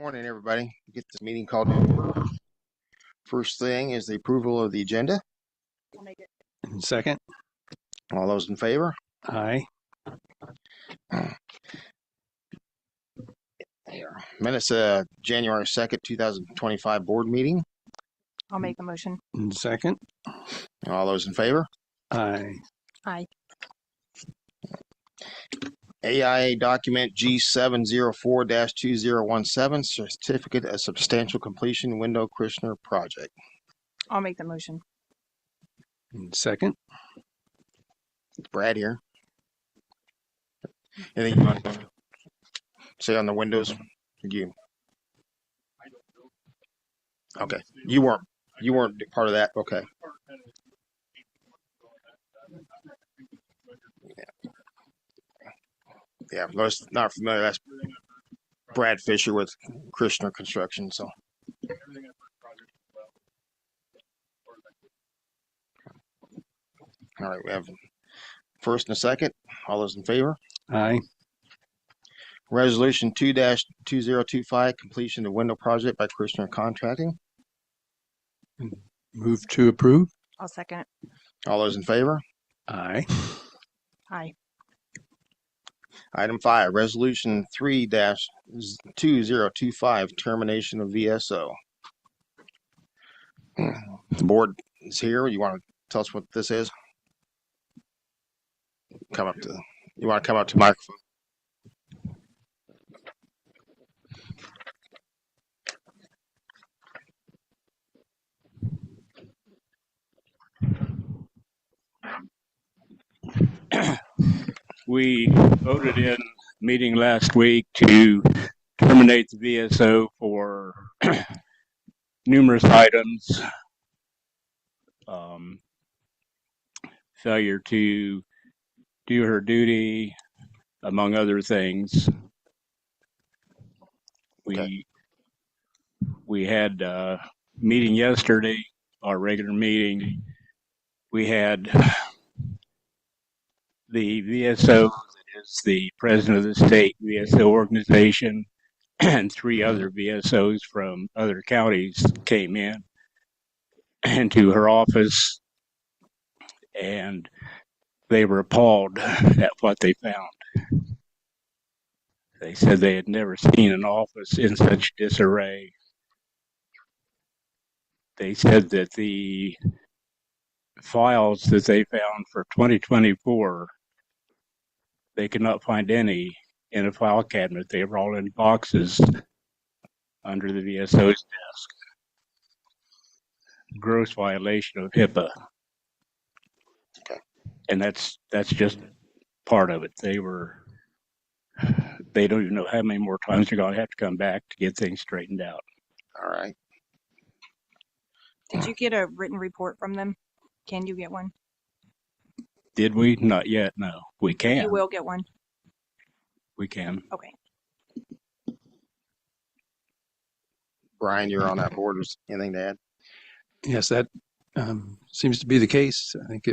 Morning, everybody. Get this meeting called to order. First thing is the approval of the agenda. I'll make it. Second. All those in favor? Aye. Here. Minutes January 2nd, 2025 board meeting. I'll make the motion. Second. All those in favor? Aye. Aye. AIA document G704-2017, certificate of substantial completion window Christner project. I'll make the motion. Second. Brad here. Anything you want to say on the windows? You? Okay. You weren't part of that. Okay. Yeah, those not familiar. That's Brad Fisher with Christner Construction. So, all right, we have first and a second. All those in favor? Aye. Resolution 2-2025, completion of window project by Christner Contracting. Move to approve. I'll second it. All those in favor? Aye. Aye. Item 5, Resolution 3-2025, termination of VSO. The board is here. You want to tell us what this is? You want to come up to the microphone? We voted in meeting last week to terminate the VSO for numerous items. Failure to do her duty, among other things. We had a meeting yesterday, our regular meeting. We had the VSO, that is the president of the state VSO organization, and 3 other VSOs from other counties came in into her office, and they were appalled at what they found. They said they had never seen an office in such disarray. They said that the files that they found for 2024, they could not find any in a file cabinet. They were all in boxes under the VSO's desk. Gross violation of HIPAA. Okay. And that's just part of it. They don't even know how many more times they're going to have to come back to get things straightened out. All right. Did you get a written report from them? Can you get one? Did we? Not yet. No, we can. You will get one. We can. Okay. Brian, you're on that board. Was anything to add? Yes, that seems to be the case. I think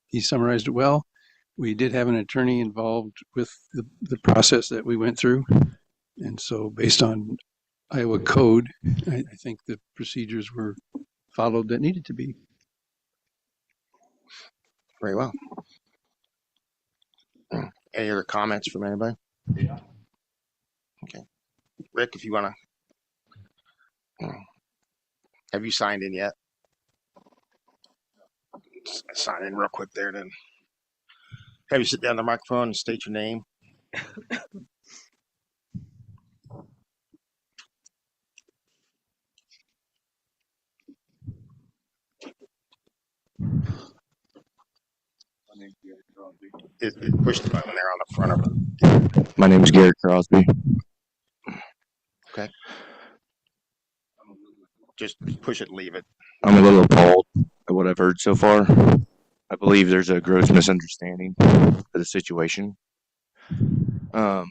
he summarized it well. We did have an attorney involved with the process that we went through. And so based on Iowa code, I think the procedures were followed that needed to be. Very well. Any other comments from anybody? Yeah. Okay. Rick, if you want to. Have you signed in yet? Sign in real quick there then. Have you sit down the microphone and state your name? Push the button there on the front of it. My name is Garrett Crosby. Okay. Just push it and leave it. I'm a little appalled at what I've heard so far. I believe there's a gross misunderstanding of the situation. Over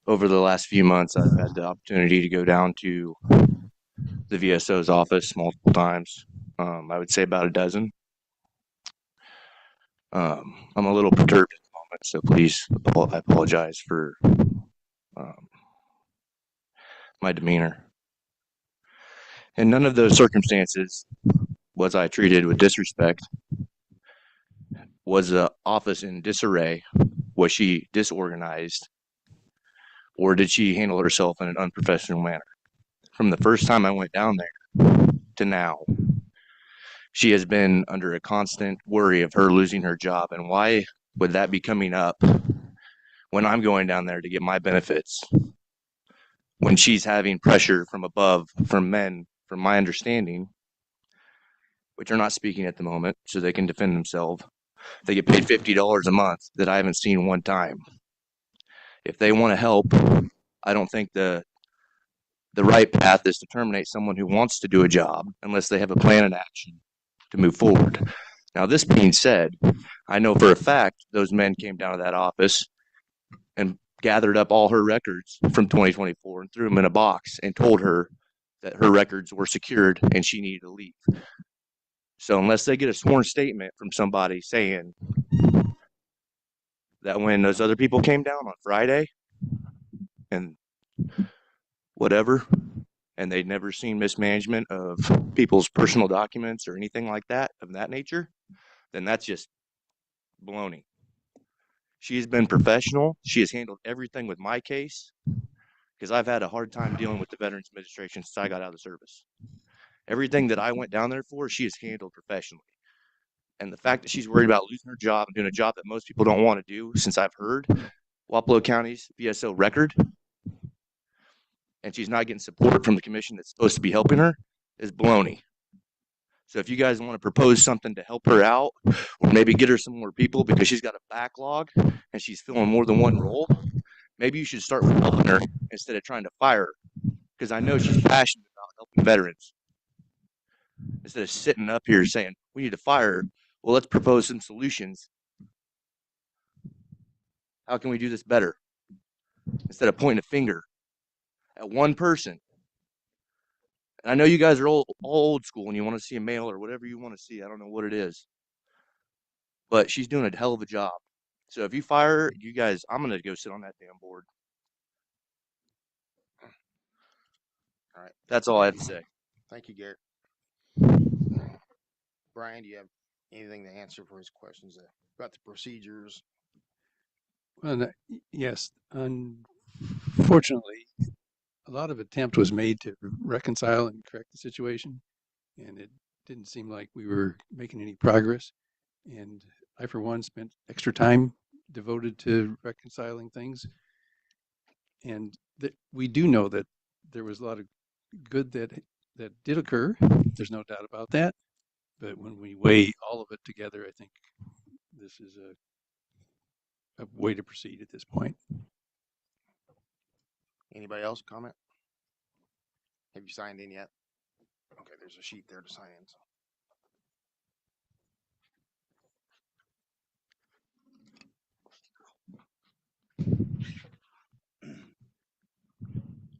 the last few months, I've had the opportunity to go down to the VSO's office multiple times. I would say about a dozen. I'm a little perturbed at the moment, so please, I apologize for my demeanor. In none of those circumstances was I treated with disrespect. Was the office in disarray? Was she disorganized? Or did she handle herself in an unprofessional manner? From the first time I went down there to now, she has been under a constant worry of her losing her job. And why would that be coming up when I'm going down there to get my benefits? When she's having pressure from above, from men, from my understanding, which are not speaking at the moment, so they can defend themselves. They get paid $50 a month that I haven't seen one time. If they want to help, I don't think the right path is to terminate someone who wants to do a job unless they have a plan in action to move forward. Now, this being said, I know for a fact those men came down to that office and gathered up all her records from 2024 and threw them in a box and told her that her records were secured and she needed to leave. So unless they get a sworn statement from somebody saying that when those other people came down on Friday and whatever, and they'd never seen mismanagement of people's personal documents or anything like that, of that nature, then that's just baloney. She's been professional. She has handled everything with my case because I've had a hard time dealing with the Veterans Administration since I got out of the service. Everything that I went down there for, she has handled professionally. And the fact that she's worried about losing her job and doing a job that most people don't want to do, since I've heard Wapello County's VSO record, and she's not getting support from the commission that's supposed to be helping her, is baloney. So if you guys want to propose something to help her out, or maybe get her some more people because she's got a backlog and she's filling more than one role, maybe you should start with helping her instead of trying to fire her, because I know she's passionate about helping veterans. Instead of sitting up here saying, we need to fire her, well, let's propose some solutions. How can we do this better? Instead of pointing a finger at one person. And I know you guys are all old school and you want to see a male or whatever you want to see. I don't know what it is. But she's doing a hell of a job. So if you fire her, you guys, I'm going to go sit on that damn board. All right. That's all I have to say. Thank you, Garrett. Brian, do you have anything to answer for his questions about the procedures? Well, yes. Unfortunately, a lot of attempt was made to reconcile and correct the situation, and it didn't seem like we were making any progress. And I, for one, spent extra time devoted to reconciling things. And we do know that there was a lot of good that did occur. There's no doubt about that. But when we weigh all of it together, I think this is a way to proceed at this point. Anybody else comment? Have you signed in yet? Okay, there's a sheet there to sign in. So.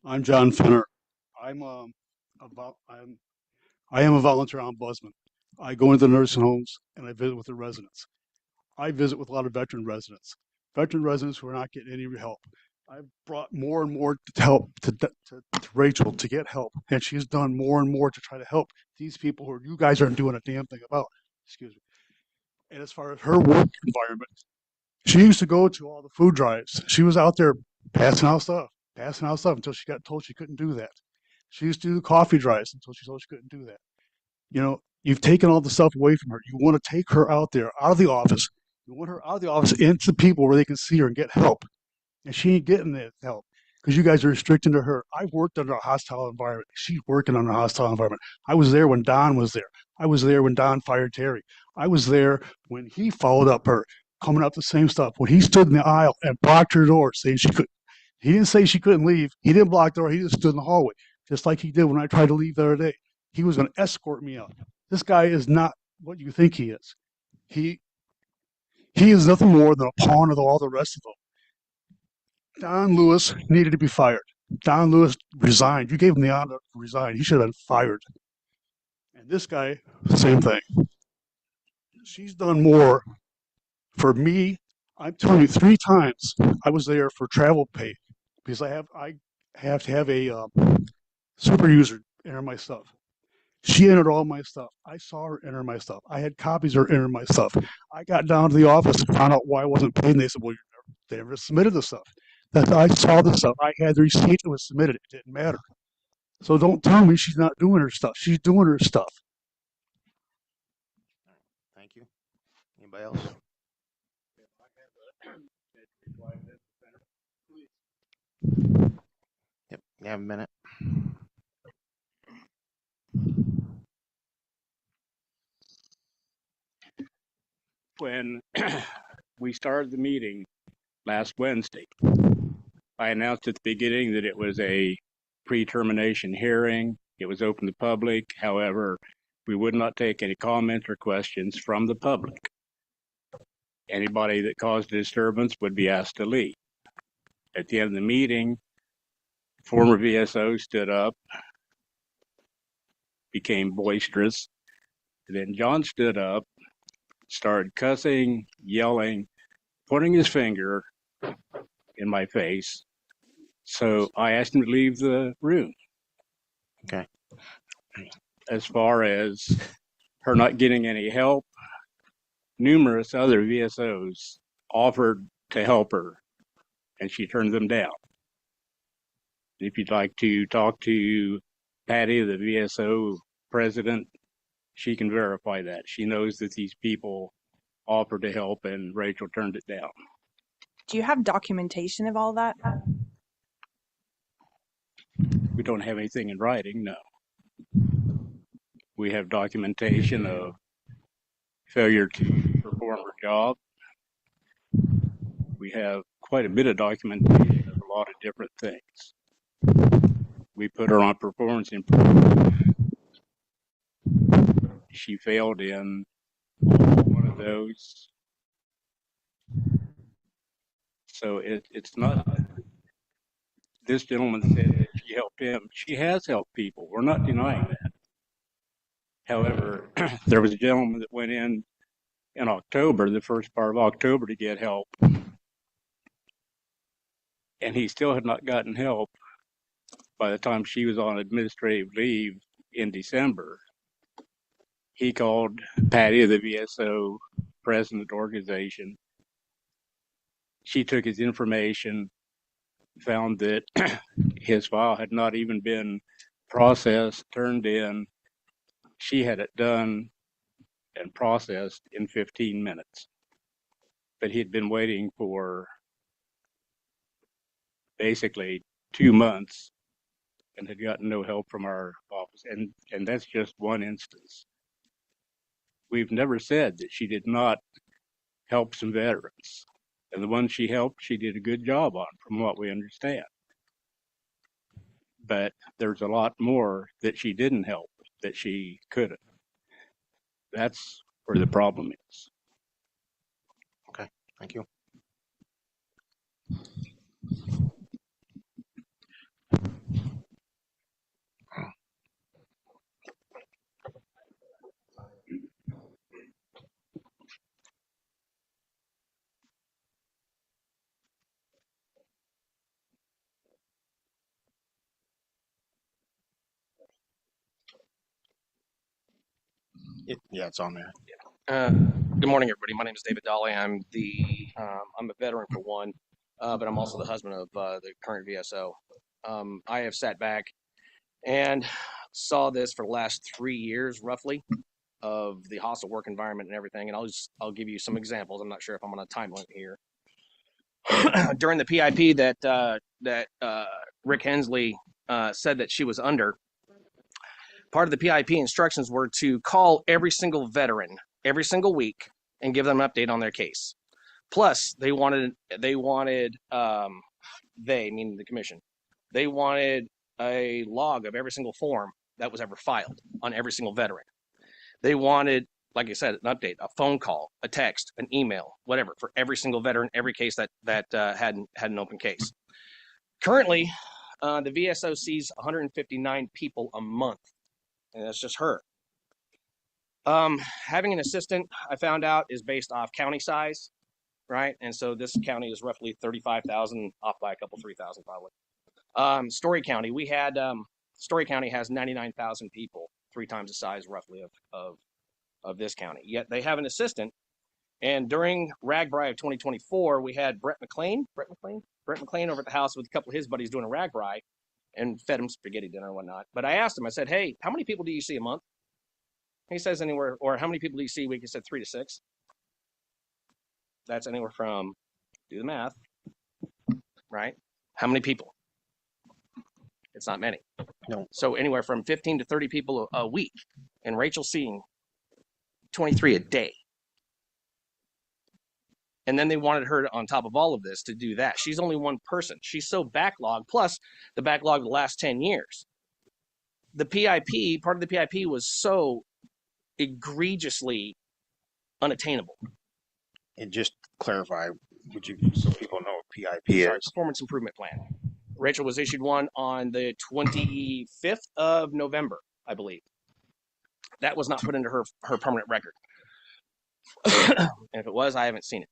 I'm John Fenner. I am a volunteer ombudsman. I go into the nursing homes and I visit with the residents. I visit with a lot of veteran residents who are not getting any help. I've brought more and more help to Rachel to get help, and she's done more and more to try to help these people who you guys aren't doing a damn thing about. Excuse me. And as far as her work environment, she used to go to all the food drives. She was out there passing out stuff until she got told she couldn't do that. She used to do coffee drives until she told she couldn't do that. You know, you've taken all the stuff away from her. You want to take her out there, out of the office. You want her out of the office into people where they can see her and get help. And she ain't getting that help because you guys are restricting to her. I've worked under a hostile environment. She's working under a hostile environment. I was there when Don was there. I was there when Don fired Terry. I was there when he followed up her, coming up the same stuff. When he stood in the aisle and blocked her door saying she couldn't. He didn't say she couldn't leave. He didn't block the door. He just stood in the hallway, just like he did when I tried to leave the other day. He was going to escort me out. This guy is not what you think he is. He is nothing more than a pawn of all the rest of them. Don Lewis needed to be fired. Don Lewis resigned. You gave him the honor to resign. He should have been fired. And this guy, same thing. She's done more for me. I'm telling you, 3 times I was there for travel pay because I have to have a super user enter my stuff. She entered all my stuff. I saw her enter my stuff. I had copies of her enter my stuff. I got down to the office and found out why I wasn't paid. And they said, well, they never submitted the stuff. That I saw the stuff. I had the receipt. It was submitted. It didn't matter. So don't tell me she's not doing her stuff. She's doing her stuff. Thank you. Anybody else? Yep, you have a minute. When we started the meeting last Wednesday, I announced at the beginning that it was a pre-termination hearing. It was open to the public. However, we would not take any comments or questions from the public. Anybody that caused a disturbance would be asked to leave. At the end of the meeting, former VSO stood up, became boisterous. Then John stood up, started cussing, yelling, pointing his finger in my face. So I asked him to leave the room. Okay. As far as her not getting any help, numerous other VSOs offered to help her, and she turned them down. If you'd like to talk to Patty, the VSO president, she can verify that. She knows that these people offered to help, and Rachel turned it down. Do you have documentation of all that? We don't have anything in writing, no. We have documentation of failure to perform her job. We have quite a bit of documentation of a lot of different things. We put her on performance improvement. She failed in one of those. So it's not, this gentleman said that she helped him. She has helped people. We're not denying that. However, there was a gentleman that went in October, the first part of October, to get help. And he still had not gotten help by the time she was on administrative leave in December. He called Patty of the VSO president organization. She took his information, found that his file had not even been processed, turned in. She had it done and processed in 15 minutes. But he'd been waiting for basically 2 months and had gotten no help from our office. And that's just one instance. We've never said that she did not help some veterans. And the ones she helped, she did a good job on, from what we understand. But there's a lot more that she didn't help, that she could have. That's where the problem is. Okay, thank you. Yeah, it's on there. Good morning, everybody. My name is David Dolly. I'm a veteran for one, but I'm also the husband of the current VSO. I have sat back and saw this for the last 3 years, roughly, of the hostile work environment and everything. And I'll give you some examples. I'm not sure if I'm on a time limit here. During the PIP that Rick Hensley said that she was under, part of the PIP instructions were to call every single veteran every single week and give them an update on their case. Plus, they meaning the commission, they wanted a log of every single form that was ever filed on every single veteran. They wanted, like I said, an update, a phone call, a text, an email, whatever, for every single veteran, every case that had an open case. Currently, the VSO sees 159 people a month, and that's just her. Having an assistant, I found out, is based off county size, right? And so this county is roughly 35,000, off by a couple, 3,000 probably. Story County, we had Story County has 99,000 people, 3 times the size roughly of this county. Yet they have an assistant. And during RAGBRAI of 2024, we had Brett McLean over at the house with a couple of his buddies doing a RAGBRAI and fed him spaghetti dinner and whatnot. But I asked him, I said, hey, how many people do you see a month? He says anywhere, or how many people do you see a week? He said 3 to 6. That's anywhere from, do the math, right? How many people? It's not many. No. So anywhere from 15 to 30 people a week. And Rachel's seeing 23 a day. And then they wanted her on top of all of this to do that. She's only one person. She's so backlogged, plus the backlog of the last 10 years. The PIP, part of the PIP was so egregiously unattainable. And just clarify, would you, so people know what PIP Sorry, is? Performance Improvement Plan. Rachel was issued one on the 25th of November, I believe. That was not put into her permanent record. And if it was, I haven't seen it.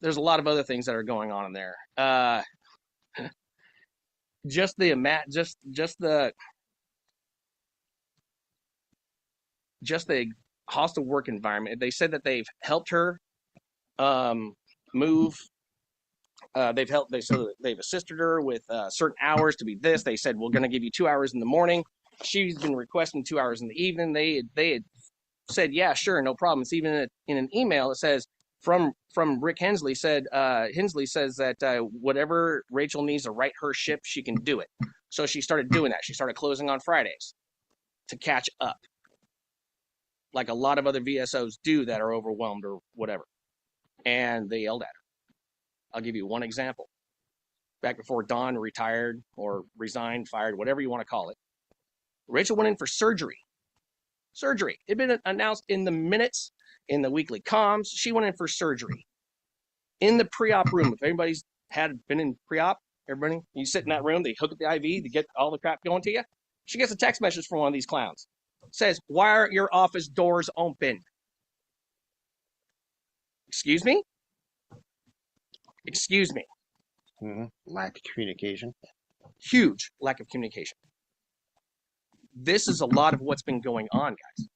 There's a lot of other things that are going on in there. Just the hostile work environment. They said that they've helped her move. They said that they've assisted her with certain hours to be this. They said, we're going to give you 2 hours in the morning. She's been requesting 2 hours in the evening. They had said, yeah, sure, no problem. It's even in an email. It says from Rick Hensley says that whatever Rachel needs to write her ship, she can do it. So she started doing that. She started closing on Fridays to catch up, like a lot of other VSOs do that are overwhelmed or whatever. And they yelled at her. I'll give you one example. Back before Dawn retired or resigned, fired, whatever you want to call it, Rachel went in for surgery. Surgery. It had been announced in the minutes, in the weekly comms. She went in for surgery. In the pre-op room, if anybody's been in pre-op, everybody, you sit in that room, they hook up the IV to get all the crap going to you. She gets a text message from one of these clowns. It says, why aren't your office doors open? Excuse me? Excuse me. Lack of communication. Huge lack of communication. This is a lot of what's been going on, guys.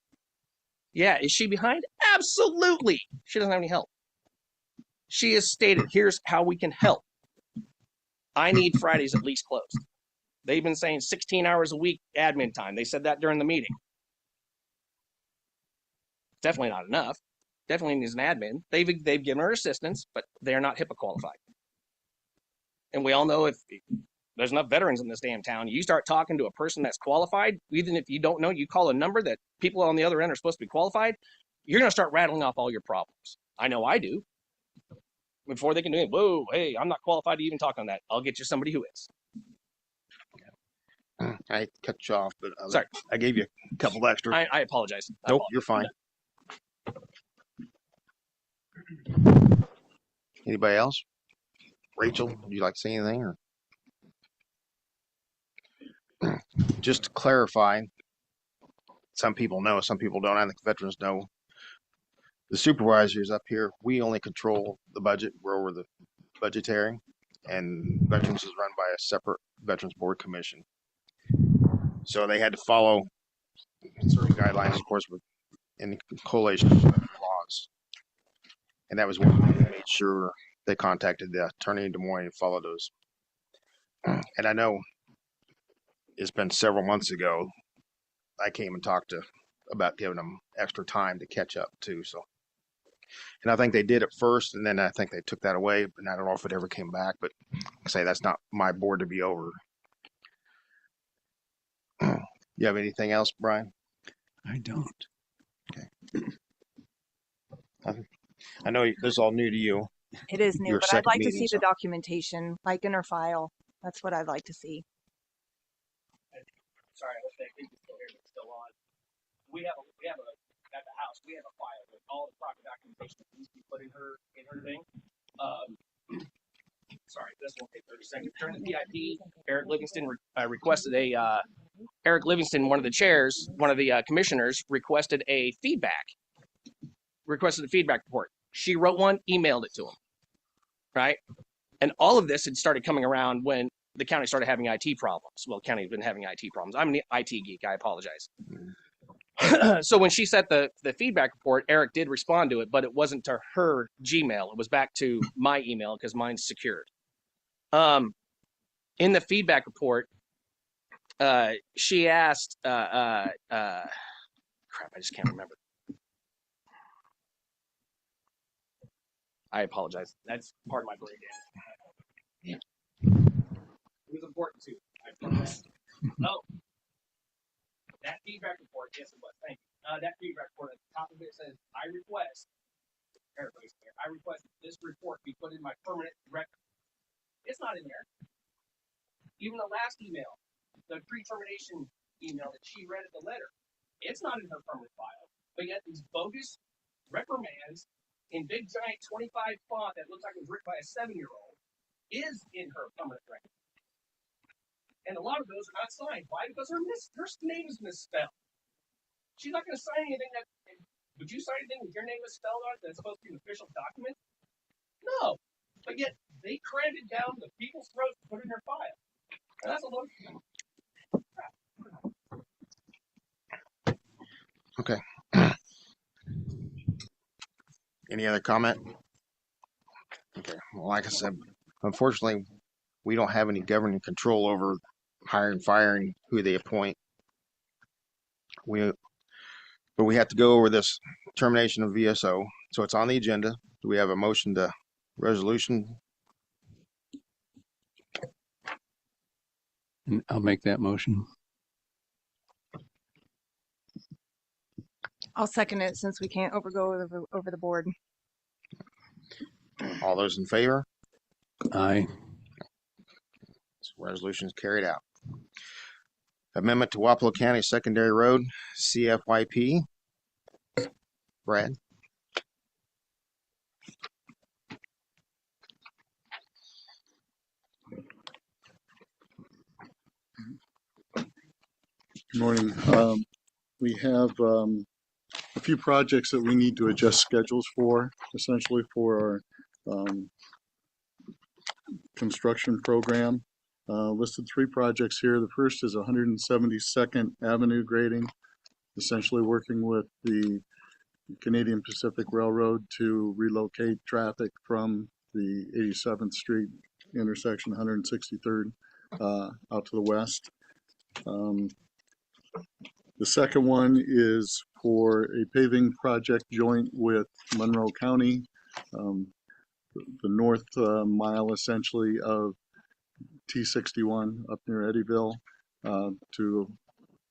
Yeah, is she behind? Absolutely. She doesn't have any help. She has stated, here's how we can help. I need Fridays at least closed. They've been saying 16 hours a week admin time. They said that during the meeting. Definitely not enough. Definitely needs an admin. They've given her assistance, but they're not HIPAA qualified. And we all know if there's enough veterans in this damn town, you start talking to a person that's qualified, even if you don't know, you call a number that people on the other end are supposed to be qualified, you're going to start rattling off all your problems. I know I do. Before they can do it, whoa, hey, I'm not qualified to even talk on that. I'll get you somebody who is. I cut you off, but Sorry. I gave you a couple extra. I apologize. Nope, you're fine. Anybody else? Rachel, would you like to say anything? Or just to clarify, some people know, some people don't. I think veterans know. The supervisors up here, we only control the budget. We're over the budgetary, and veterans is run by a separate Veterans Board Commission. So they had to follow certain guidelines, of course, in collation with laws. And that was one they made sure they contacted the attorney in Des Moines and followed those. And I know it's been several months ago, I came and talked about giving them extra time to catch up too. So, and I think they did at first, and then I think they took that away, but I don't know if it ever came back, but I say that's not my board to be over. You have anything else, Brian? I don't. I know this is all new to you. It is new, Your but I'd second like to meeting, see so. the documentation, like in her file. That's what I'd like to see. Sorry, I think it's still here, but it's still on. We have at the house, we have a file with all the proper documentation that needs to be put in her thing. Sorry, this won't take 30 seconds. During the PIP, Eric Livingston requested Eric Livingston, one of the chairs, one of the commissioners, requested a feedback report. She wrote one, emailed it to him, right? And all of this had started coming around when the county started having IT problems. Well, the county's been having IT problems. I'm an IT geek. I apologize. So when she sent the feedback report, Eric did respond to it, but it wasn't to her Gmail. It was back to my email because mine's secured. In the feedback report, she asked, crap, I just can't remember. I apologize. That's part of my brain damage. It was important too. I promise. Oh, that feedback report. Yes, it was. Thank you. That feedback report at the top of it says, "I request." Everybody's there. I request that this report be put in my permanent record. It's not in there. Even the last email, the pre-termination email that she read at the letter, it's not in her permanent file. But yet these bogus reprimands in big giant 25 font that looks like it was written by a 7-year-old is in her permanent record. And a lot of those are not signed. Why? Because her name is misspelled. She's not going to sign anything that. Would you sign anything with your name misspelled on it that's supposed to be an official document? No. But yet they crammed it down the people's throats to put it in their file. And that's a load of crap. Okay. Any other comment? Okay. Well, like I said, unfortunately, we don't have any governing control over hiring, firing, who they appoint. But we have to go over this termination of VSO. So it's on the agenda. Do we have a motion to resolution? And I'll make that motion. I'll second it since we can't go over the board. All those in favor? Aye. This resolution is carried out. Amendment to Wapello County Secondary Road, CFYP. Brad? Good morning. We have a few projects that we need to adjust schedules for, essentially for our construction program. Listed 3 projects here. The first is 172nd Avenue grading, essentially working with the Canadian Pacific Railroad to relocate traffic from the 87th Street intersection, 163rd, out to the west. The second one is for a paving project joint with Monroe County, the north mile essentially of T61 up near Eddyville, to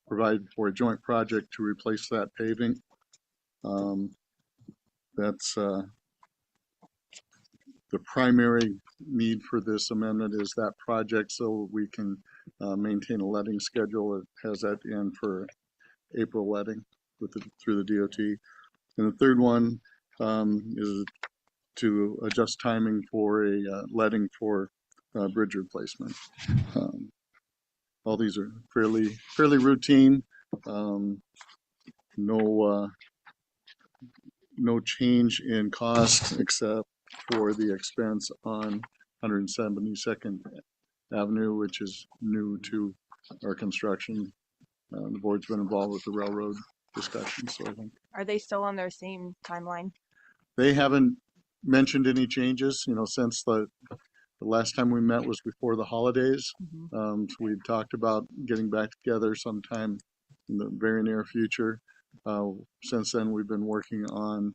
provide for a joint project to replace that paving. That's the primary need for this amendment is that project, so we can maintain a letting schedule. It has that in for April letting through the DOT. And the third one is to adjust timing for a letting for bridge replacement. All these are fairly routine. No change in cost except for the expense on 172nd Avenue, which is new to our construction. The board's been involved with the railroad discussions, so I think Are they still on their same timeline? they haven't mentioned any changes, since the last time we met was before the holidays. So we'd talked about getting back together sometime in the very near future. Since then, we've been working on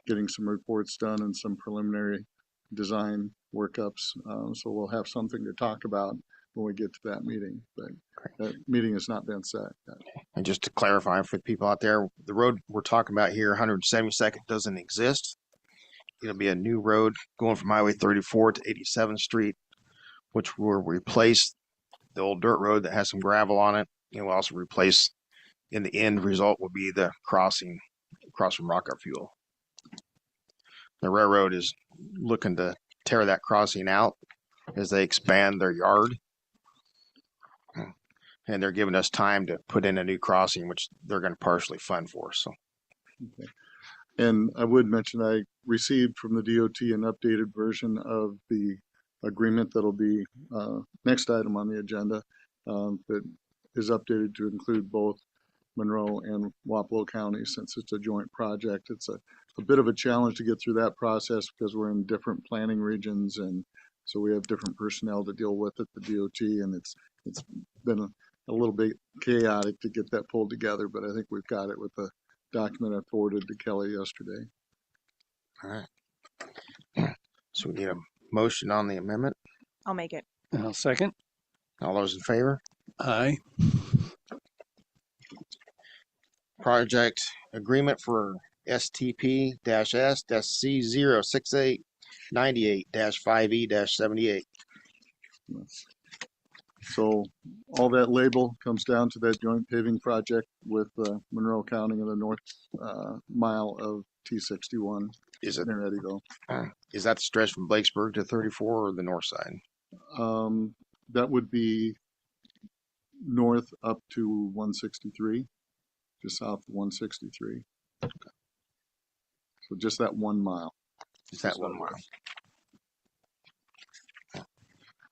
getting some reports done and some preliminary design workups. So we'll have something to talk about when we get to that meeting. But that meeting has not been set yet. And just to clarify for the people out there, the road we're talking about here, 172nd, doesn't exist. It'll be a new road going from Highway 34 to 87th Street, which will replace the old dirt road that has some gravel on it. And we'll also replace, in the end result, will be the crossing across from Rock Art Fuel. The railroad is looking to tear that crossing out as they expand their yard. And they're giving us time to put in a new crossing, which they're going to partially fund for us. So. Okay. And I would mention I received from the DOT an updated version of the agreement that'll be next item on the agenda that is updated to include both Monroe and Wapello counties since it's a joint project. It's a bit of a challenge to get through that process because we're in different planning regions, and so we have different personnel to deal with at the DOT, and it's been a little bit chaotic to get that pulled together, but I think we've got it with the document I forwarded to Kelly yesterday. All right. So we need a motion on the amendment. I'll make it. And I'll second. All those in favor? Aye. Project agreement for STP-SC06898-5E-78. So all that label comes down to that joint paving project with Monroe County and the north mile of T61 Is it? in Eddyville. Is that the stretch from Blakesburg to 34 or the north side? That would be north up to 163, just south of 163. So just that 1 mile. Is that 1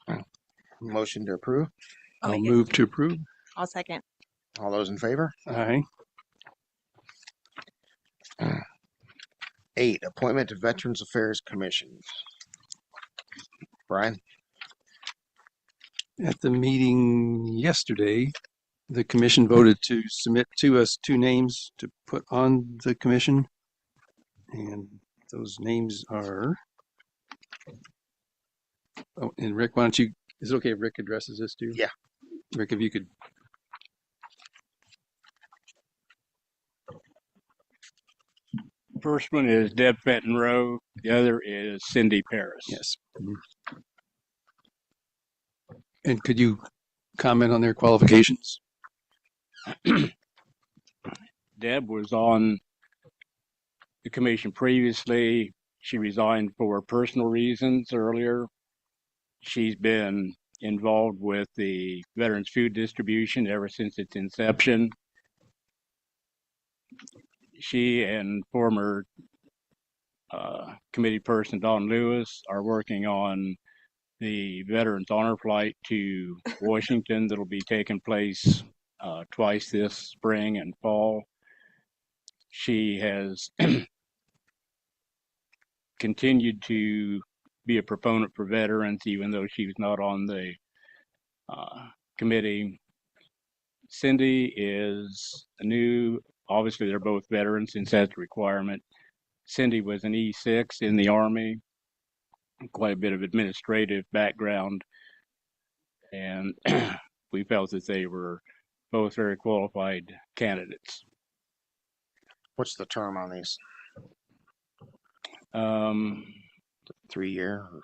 mile? Motion to approve. I'll I'll make it. move to approve. I'll second. All those in favor? Aye. 8, appointment to Veterans Affairs Commission. Brian? At the meeting yesterday, the commission voted to submit to us 2 names to put on the commission. And those names are, oh, and Rick, why don't you, is it okay if Rick addresses this too? Yeah. Rick, if you could. First one is Deb Fenton Rowe. The other is Cindy Paris. Yes. And could you comment on their qualifications? Deb was on the commission previously. She resigned for personal reasons earlier. She's been involved with the Veterans Food Distribution ever since its inception. She and former committee person Don Lewis are working on the Veterans Honor Flight to Washington that'll be taking place twice this spring and fall. She has continued to be a proponent for veterans, even though she was not on the committee. Cindy is a new, obviously they're both veterans since that's a requirement. Cindy was an E6 in the Army, quite a bit of administrative background, and we felt that they were both very qualified candidates. What's the term on these? 3 year or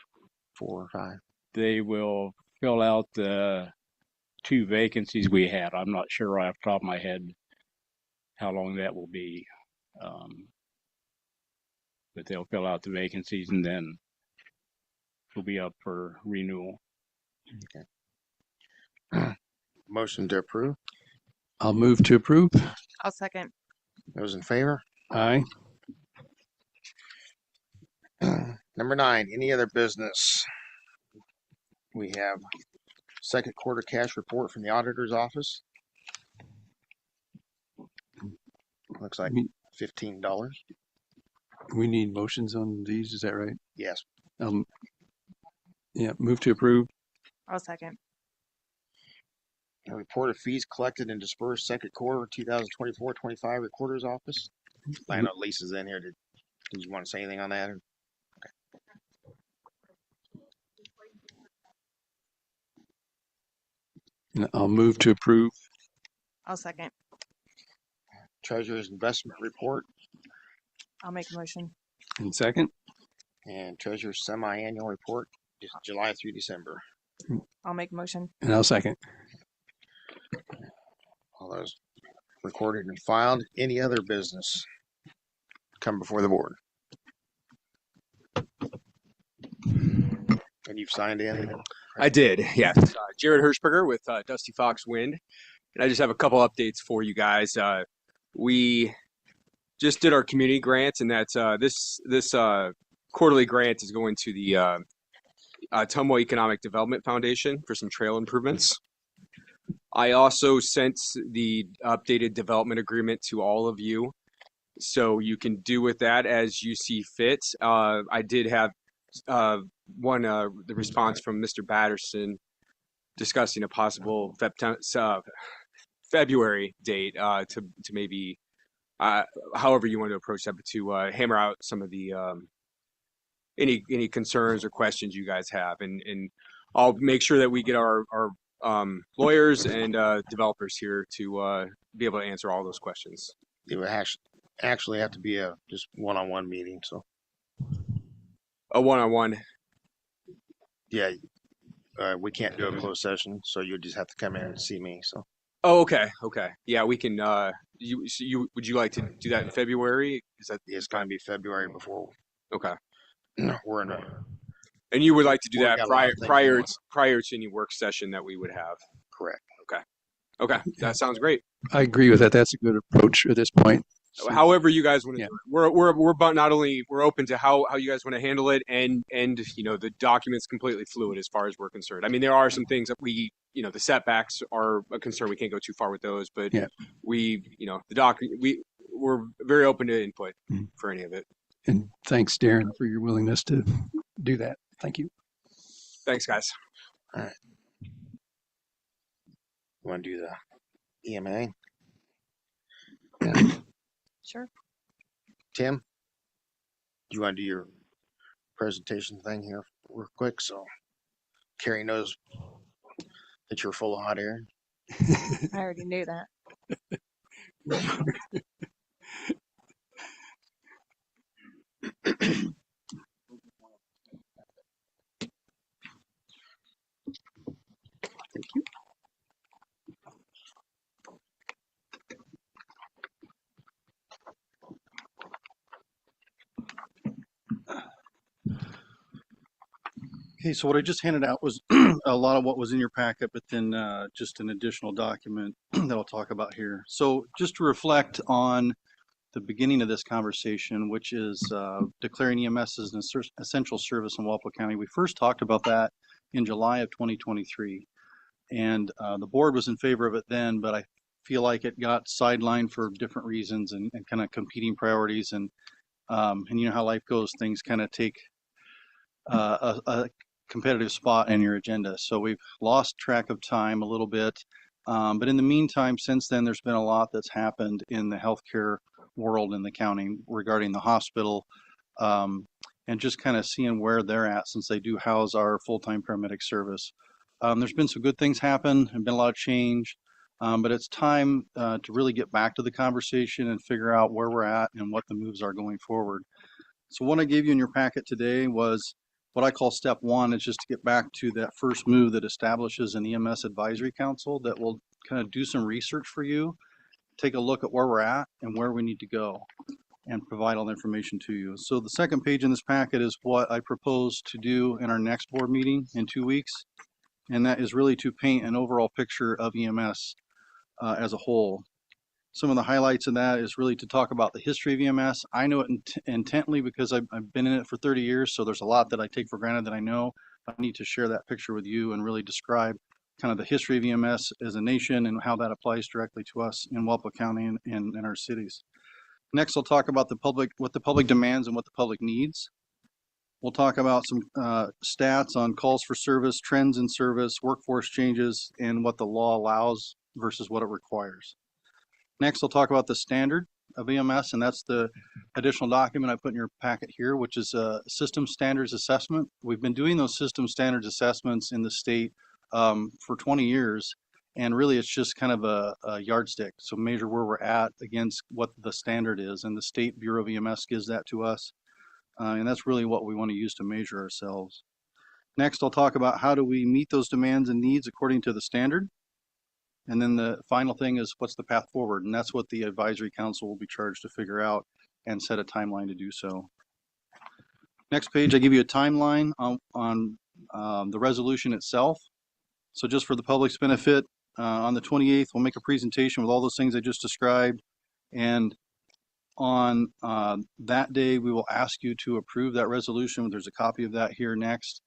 4 or 5? They will fill out the 2 vacancies we had. I'm not sure right off the top of my head how long that will be. But they'll fill out the vacancies and then it'll be up for renewal. Okay. Motion to approve. I'll move to approve. I'll second. Those in favor? Aye. Number 9, any other business? We have second quarter cash report from the auditor's office. Looks like $15. We need motions on these, is that right? Yes. Yeah, move to approve. I'll second. A report of fees collected and dispersed second quarter 2024-25 recorder's office. I know Lisa's in here. Did you want to say anything on that? I'll move to approve. I'll second. Treasurer's investment report I'll make a motion. And second. and treasurer's semi-annual report, just July through December. I'll make a motion. And I'll second. All those recorded and filed. Any other business come before the board? And you've signed in? I did, yes. Jared Hirschberger with Dusty Fox Wind. And I just have a couple updates for you guys. We just did our community grant, and that's this quarterly grant is going to the Tumwa Economic Development Foundation for some trail improvements. I also sent the updated development agreement to all of you, so you can do with that as you see fit. I did have the response from Mr. Batterson discussing a possible February date to maybe however you want to approach that, but to hammer out some of the any concerns or questions you guys have, and I'll make sure that we get our lawyers and developers here to be able to answer all those questions. It would actually have to be a just one-on-one meeting. So A one-on-one. yeah, we can't do a closed session, so you just have to come in and see me. So Oh, okay. Yeah, we can. Would you like to do that in February? Is that it's going to be February before okay? we're in a. And you would like to do We've that got a lot of things prior going. prior to any work session that we would have. Correct. Okay, that sounds great. I agree with that. That's a good approach at this point. However you guys want to Yeah. do it. We're about not only we're open to how you guys want to handle it, and the document's completely fluid as far as we're concerned. I mean, there are some things that we the setbacks are a concern. We can't go too far with those, but Yeah. the we're very open to input for any of it. And thanks, Darren, for your willingness to do that. Thank you. Thanks, guys. All right. You want to do the EMA? Sure. Tim, do you want to do your presentation thing here real quick so Carrie knows that you're full of hot air? I already knew that. Thank you. Okay, so what I just handed out was a lot of what was in your packet, but then just an additional document that I'll talk about here. So just to reflect on the beginning of this conversation, which is declaring EMS as an essential service in Walpole County. We first talked about that in July of 2023, and the board was in favor of it then, but I feel like it got sidelined for different reasons and kind of competing priorities, and you know how life goes, things kind of take a competitive spot in your agenda. So we've lost track of time a little bit. But in the meantime, since then, there's been a lot that's happened in the healthcare world in the county regarding the hospital, and just kind of seeing where they're at since they do house our full-time paramedic service. There's been some good things happen and been a lot of change, but it's time to really get back to the conversation and figure out where we're at and what the moves are going forward. So what I gave you in your packet today was what I call step one, is just to get back to that first move that establishes an EMS advisory council that will kind of do some research for you, take a look at where we're at and where we need to go, and provide all the information to you. So the second page in this packet is what I propose to do in our next board meeting in 2 weeks, and that is really to paint an overall picture of EMS as a whole. Some of the highlights of that is really to talk about the history of EMS. I know it intently because I've been in it for 30 years, so there's a lot that I take for granted that I know. I need to share that picture with you and really describe kind of the history of EMS as a nation and how that applies directly to us in Walpole County and in our cities. Next, I'll talk about what the public demands and what the public needs. We'll talk about some stats on calls for service, trends in service, workforce changes, and what the law allows versus what it requires. Next, I'll talk about the standard of EMS, and that's the additional document I put in your packet here, which is a system standards assessment. We've been doing those system standards assessments in the state for 20 years, and really it's just kind of a yardstick. So measure where we're at against what the standard is, and the State Bureau of EMS gives that to us, and that's really what we want to use to measure ourselves. Next, I'll talk about how do we meet those demands and needs according to the standard. And then the final thing is what's the path forward? And that's what the advisory council will be charged to figure out and set a timeline to do so. Next page, I give you a timeline on the resolution itself. So just for the public's benefit, on the 28th, we'll make a presentation with all those things I just described. And on that day, we will ask you to approve that resolution. There's a copy of that here next.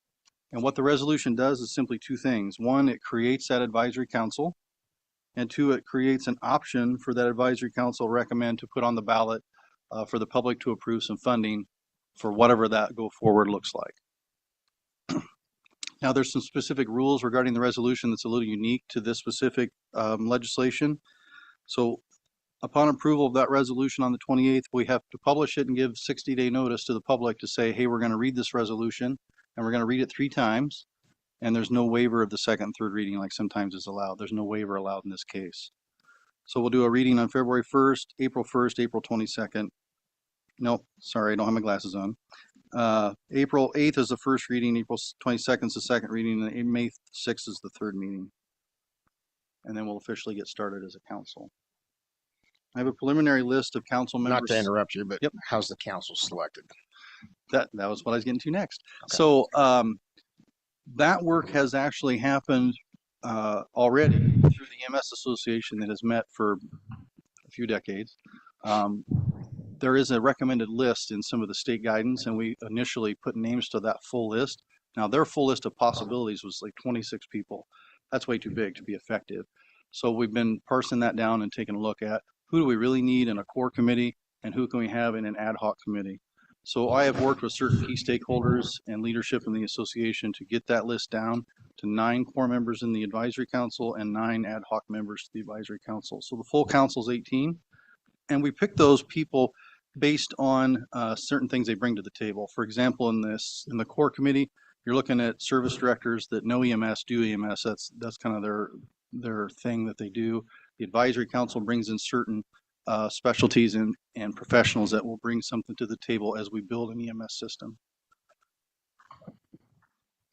And what the resolution does is simply two things. One, it creates that advisory council. And two, it creates an option for that advisory council recommend to put on the ballot for the public to approve some funding for whatever that go forward looks like. Now, there's some specific rules regarding the resolution that's a little unique to this specific legislation. So upon approval of that resolution on the 28th, we have to publish it and give 60-day notice to the public to say, hey, we're going to read this resolution and we're going to read it 3 times. And there's no waiver of the second and third reading like sometimes is allowed. There's no waiver allowed in this case. So we'll do a reading on February 1st, April 1st, April 22nd. Nope, sorry, I don't have my glasses on. April 8th is the first reading, April 22nd is the second reading, and May 6th is the third meeting. And then we'll officially get started as a council. I have a preliminary list of council members. Not to interrupt you, but Yep. how's the council selected? That was what I was getting to next. Okay. So that work has actually happened already through the EMS Association that has met for a few decades. There is a recommended list in some of the state guidance, and we initially put names to that full list. Now, their full list of possibilities was like 26 people. That's way too big to be effective. So we've been parsing that down and taking a look at who do we really need in a core committee and who can we have in an ad hoc committee. So I have worked with certain key stakeholders and leadership in the association to get that list down to 9 core members in the advisory council and 9 ad hoc members to the advisory council. So the full council is 18. And we pick those people based on certain things they bring to the table. For example, in the core committee, you're looking at service directors that know EMS, do EMS. That's kind of their thing that they do. The advisory council brings in certain specialties and professionals that will bring something to the table as we build an EMS system.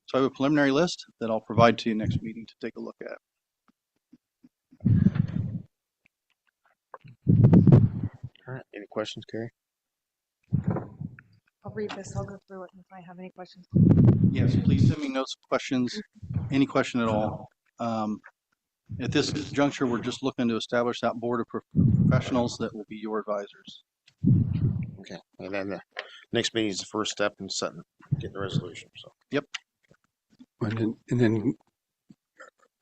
So I have a preliminary list that I'll provide to you next meeting to take a look at. All right. Any questions, Carrie? I'll read this. I'll go through it if I have any questions. Yes, please send me notes, questions, any question at all. At this juncture, we're just looking to establish that board of professionals that will be your advisors. Okay. And then the next meeting is the first step in getting the resolution. So. Yep. And then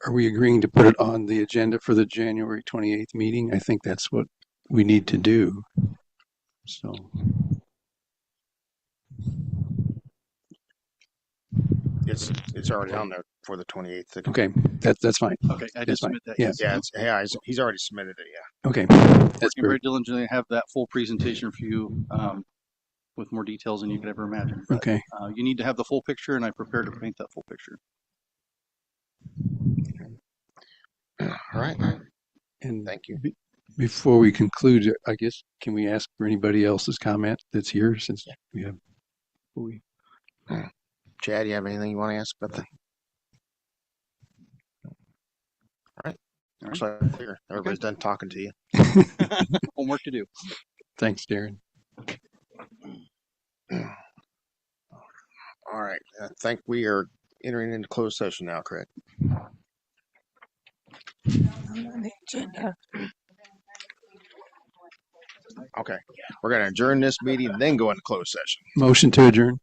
are we agreeing to put it on the agenda for the January 28th meeting? I think that's what we need to do. So. It's already on there for the 28th. Okay, that's fine. Okay, I did That's fine. submit that. Yes. Yeah, he's already submitted it. Yeah. Okay, Working that's very very diligently to have that full presentation for you with more details than you could ever imagine. But, okay. you need to have the full picture, and I prepared to paint that full picture. All right. And Thank you. Before we conclude, I guess, can we ask for anybody else's comment that's here since we have, Chad, you have anything you want to ask about that? All right. Looks like clear. Everybody's done talking to you. Homework to do. Thanks, Darren. All right. I think we are entering into closed session now, correct? On the agenda. Okay. We're going to adjourn this meeting and then go into closed session. Motion to adjourn.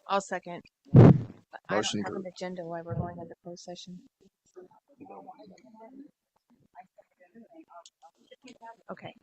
I'll second. I Motion don't have an agenda while we're going into closed session. Okay.